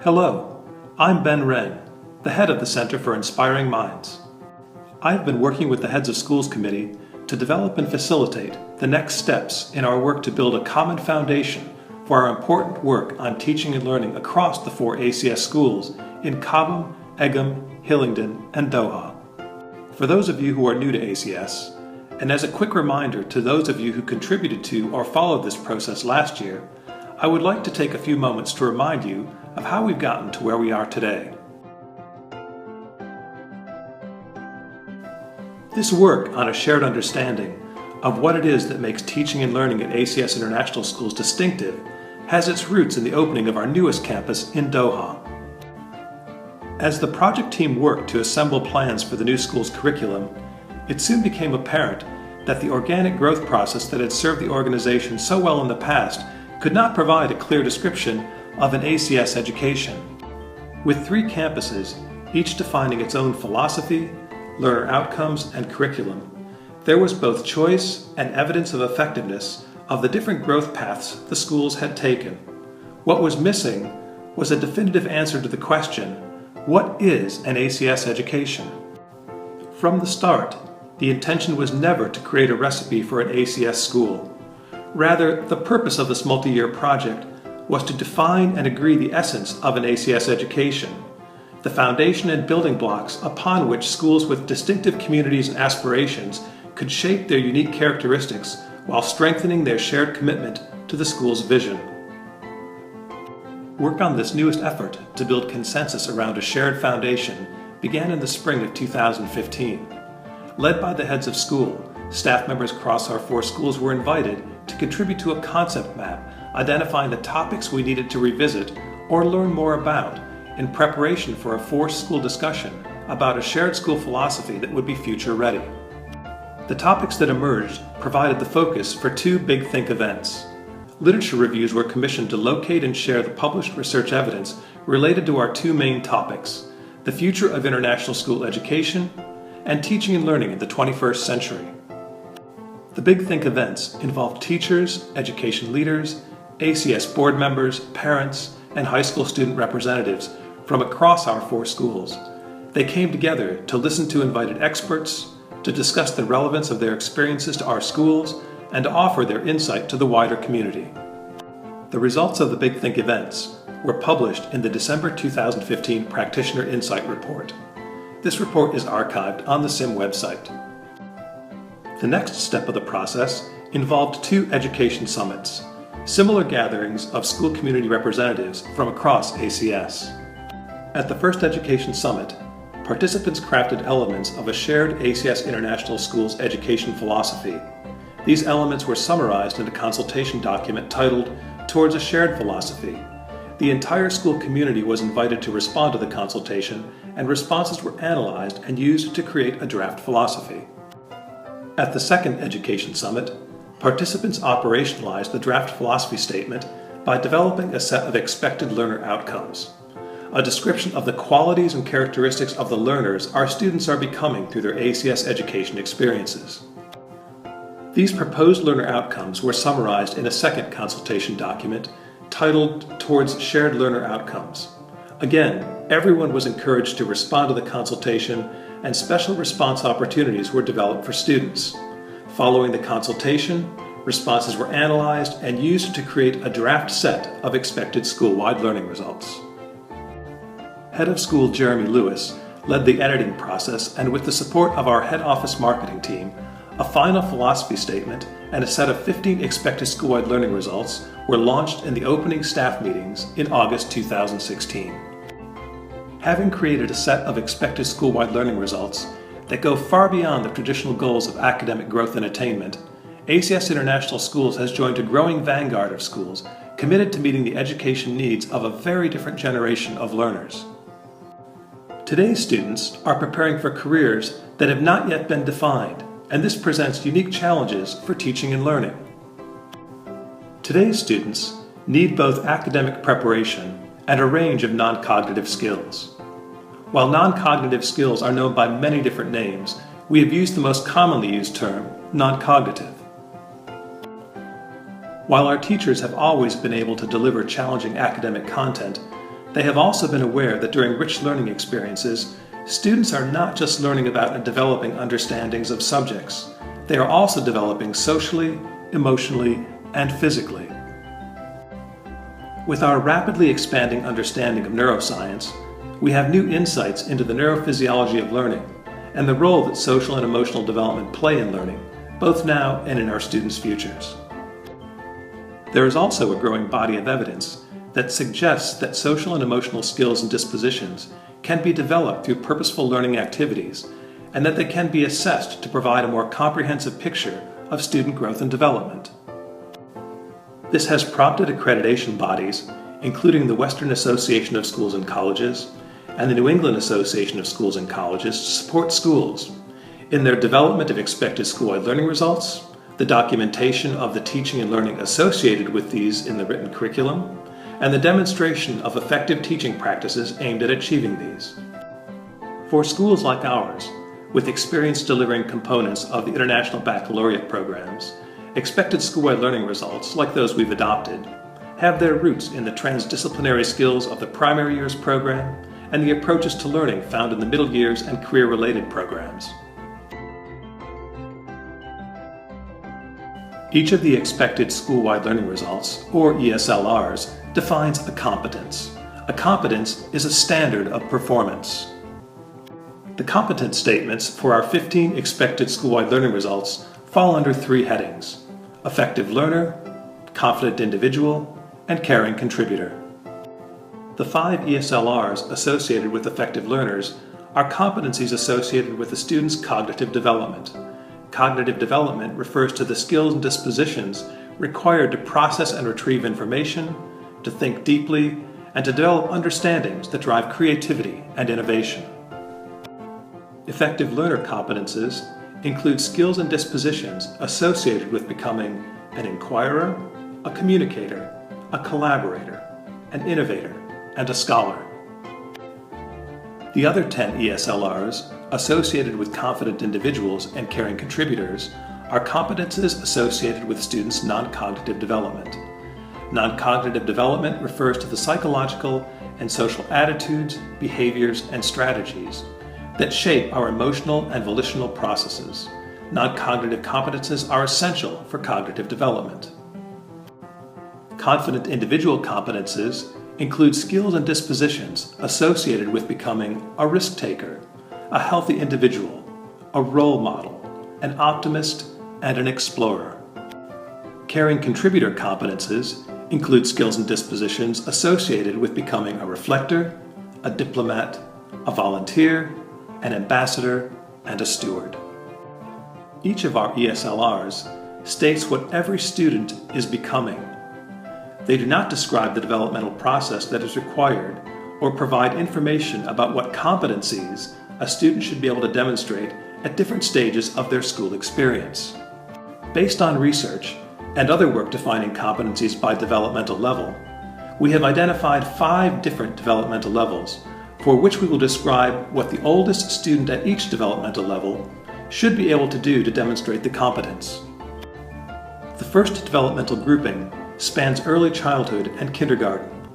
Hello, I'm Ben Wren, the head of the Center for Inspiring Minds. I've been working with the Heads of Schools Committee to develop and facilitate the next steps in our work to build a common foundation for our important work on teaching and learning across the 4 ACS schools in Cobham, Egham, Hillingdon, and Doha. For those of you who are new to ACS, and as a quick reminder to those of you who contributed to or followed this process last year, I would like to take a few moments to remind you of how we've gotten to where we are today. This work on a shared understanding of what it is that makes teaching and learning at ACS International Schools distinctive has its roots in the opening of our newest campus in Doha. As the project team worked to assemble plans for the new school's curriculum, it soon became apparent that the organic growth process that had served the organization so well in the past could not provide a clear description of an ACS education. With 3 campuses, each defining its own philosophy, learner outcomes, and curriculum, there was both choice and evidence of effectiveness of the different growth paths the schools had taken. What was missing was a definitive answer to the question, what is an ACS education? From the start, the intention was never to create a recipe for an ACS school. Rather, the purpose of this multi-year project was to define and agree the essence of an ACS education, the foundation and building blocks upon which schools with distinctive communities and aspirations could shape their unique characteristics while strengthening their shared commitment to the school's vision. Work on this newest effort to build consensus around a shared foundation began in the spring of 2015. Led by the heads of school, staff members across our 4 schools were invited to contribute to a concept map identifying the topics we needed to revisit or learn more about in preparation for a forced school discussion about a shared school philosophy that would be future ready. The topics that emerged provided the focus for 2 Big Think events. Literature reviews were commissioned to locate and share the published research evidence related to our 2 main topics, the future of international school education and teaching and learning in the 21st century. The Big Think events involved teachers, education leaders, ACS board members, parents, and high school student representatives from across our 4 schools. They came together to listen to invited experts, to discuss the relevance of their experiences to our schools, and to offer their insight to the wider community. The results of the Big Think events were published in the December 2015 Practitioner Insight Report. This report is archived on the SIM website. The next step of the process involved 2 education summits, similar gatherings of school community representatives from across ACS. At the first Education Summit, participants crafted elements of a shared ACS International Schools education philosophy. These elements were summarized in a consultation document titled Towards a Shared Philosophy. The entire school community was invited to respond to the consultation, and responses were analyzed and used to create a draft philosophy. At the second Education Summit, participants operationalized the draft philosophy statement by developing a set of expected learner outcomes, a description of the qualities and characteristics of the learners our students are becoming through their ACS education experiences. These proposed learner outcomes were summarized in a second consultation document titled Towards Shared Learner Outcomes. Again, everyone was encouraged to respond to the consultation, and special response opportunities were developed for students. Following the consultation, responses were analyzed and used to create a draft set of expected school-wide learning results. Head of School Jeremy Lewis led the editing process, and with the support of our head office marketing team, a final philosophy statement and a set of 15 expected school-wide learning results were launched in the opening staff meetings in August 2016. Having created a set of expected school-wide learning results that go far beyond the traditional goals of academic growth and attainment, ACS International Schools has joined a growing vanguard of schools committed to meeting the education needs of a very different generation of learners. Today's students are preparing for careers that have not yet been defined, and this presents unique challenges for teaching and learning. Today's students need both academic preparation and a range of non-cognitive skills. While non-cognitive skills are known by many different names, we have used the most commonly used term, non-cognitive. While our teachers have always been able to deliver challenging academic content, They have also been aware that during rich learning experiences, students are not just learning about and developing understandings of subjects. They are also developing socially, emotionally, and physically. With our rapidly expanding understanding of neuroscience, we have new insights into the neurophysiology of learning and the role that social and emotional development play in learning, both now and in our students' futures. There is also a growing body of evidence that suggests that social and emotional skills and dispositions can be developed through purposeful learning activities, and that they can be assessed to provide a more comprehensive picture of student growth and development. This has prompted accreditation bodies, including the Western Association of Schools and Colleges and the New England Association of Schools and Colleges, to support schools in their development of expected school-wide learning results, the documentation of the teaching and learning associated with these in the written curriculum, and the demonstration of effective teaching practices aimed at achieving these. For schools like ours, with experience delivering components of the International Baccalaureate programs, expected school-wide learning results, like those we've adopted, have their roots in the transdisciplinary skills of the primary years program and the approaches to learning found in the middle years and career-related programs. Each of the expected school-wide learning results, or ESLRs, defines a competence. A competence is a standard of performance. The competence statements for our 15 expected school-wide learning results fall under 3 headings: effective learner, confident individual, and caring contributor. The 5 ESLRs associated with effective learners are competencies associated with the student's cognitive development. Cognitive development refers to the skills and dispositions required to process and retrieve information, to think deeply, and to develop understandings that drive creativity and innovation. Effective learner competences include skills and dispositions associated with becoming an inquirer, a communicator, a collaborator, an innovator, and a scholar. The other 10 ESLRs associated with confident individuals and caring contributors are competences associated with students' non-cognitive development. Non-cognitive development refers to the psychological and social attitudes, behaviors, and strategies that shape our emotional and volitional processes. Non-cognitive competences are essential for cognitive development. Confident individual competences include skills and dispositions associated with becoming a risk taker, a healthy individual, a role model, an optimist, and an explorer. Caring contributor competences include skills and dispositions associated with becoming a reflector, a diplomat, a volunteer, an ambassador, and a steward. Each of our ESLRs states what every student is becoming. They do not describe the developmental process that is required or provide information about what competencies a student should be able to demonstrate at different stages of their school experience. Based on research and other work defining competencies by developmental level, we have identified 5 different developmental levels for which we will describe what the oldest student at each developmental level should be able to do to demonstrate the competence. The first developmental grouping spans early childhood and kindergarten.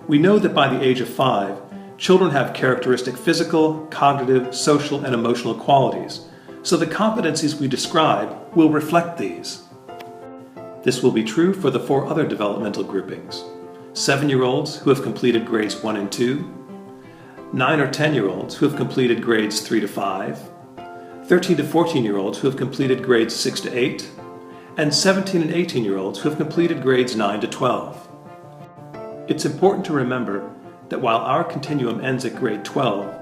We know that by the age of 5, children have characteristic physical, cognitive, social, and emotional qualities, so the competencies we describe will reflect these. This will be true for the 4 other developmental groupings: 7-year-olds who have completed grades 1 and 2, 9 or 10-year-olds who have completed grades 3 to 5, 13 to 14-year-olds who have completed grades 6 to 8, and 17 and 18-year-olds who have completed grades 9 to 12. It's important to remember that while our continuum ends at grade 12,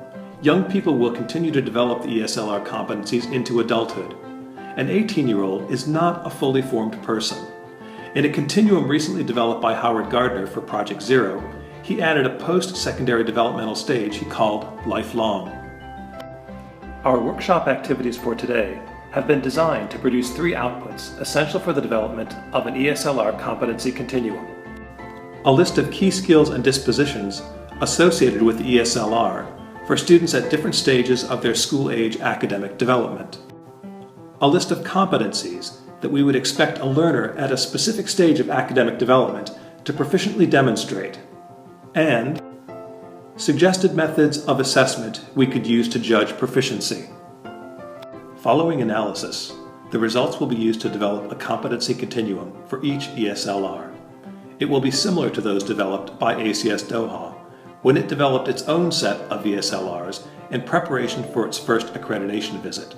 young people will continue to develop the ESLR competencies into adulthood. An 18-year-old is not a fully formed person. In a continuum recently developed by Howard Gardner for Project Zero, he added a post-secondary developmental stage he called lifelong. Our workshop activities for today have been designed to produce 3 outputs essential for the development of an ESLR competency continuum: a list of key skills and dispositions associated with the ESLR for students at different stages of their school-age academic development, a list of competencies that we would expect a learner at a specific stage of academic development to proficiently demonstrate, and Suggested methods of assessment we could use to judge proficiency. Following analysis, the results will be used to develop a competency continuum for each ESLR. It will be similar to those developed by ACS Doha when it developed its own set of ESLRs in preparation for its first accreditation visit.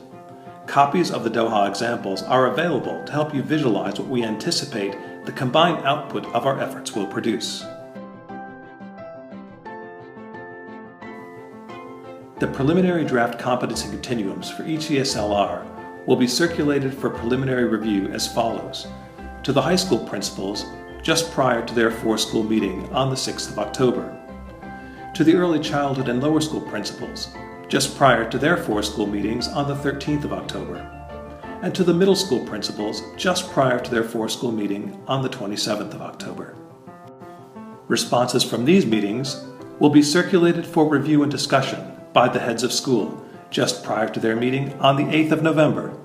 Copies of the Doha examples are available to help you visualize what we anticipate the combined output of our efforts will produce. The preliminary draft competency continuums for each ESLR will be circulated for preliminary review as follows: to the high school principals just prior to their for-school meeting on the 6th of October, to the early childhood and lower school principals just prior to their for-school meetings on the 13th of October, and to the middle school principals just prior to their for-school meeting on the 27th of October. Responses from these meetings will be circulated for review and discussion by the heads of school just prior to their meeting on the 8th of November.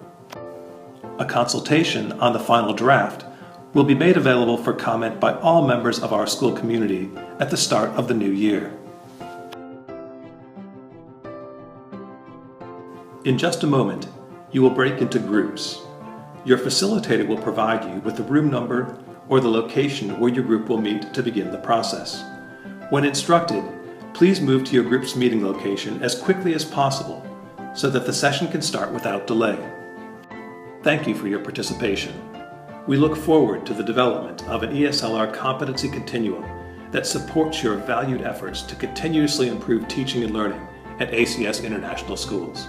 A consultation on the final draft will be made available for comment by all members of our school community at the start of the new year. In just a moment, you will break into groups. Your facilitator will provide you with the room number or the location where your group will meet to begin the process. When instructed, please move to your group's meeting location as quickly as possible so that the session can start without delay. Thank you for your participation. We look forward to the development of an ESLR competency continuum that supports your valued efforts to continuously improve teaching and learning at ACS International Schools.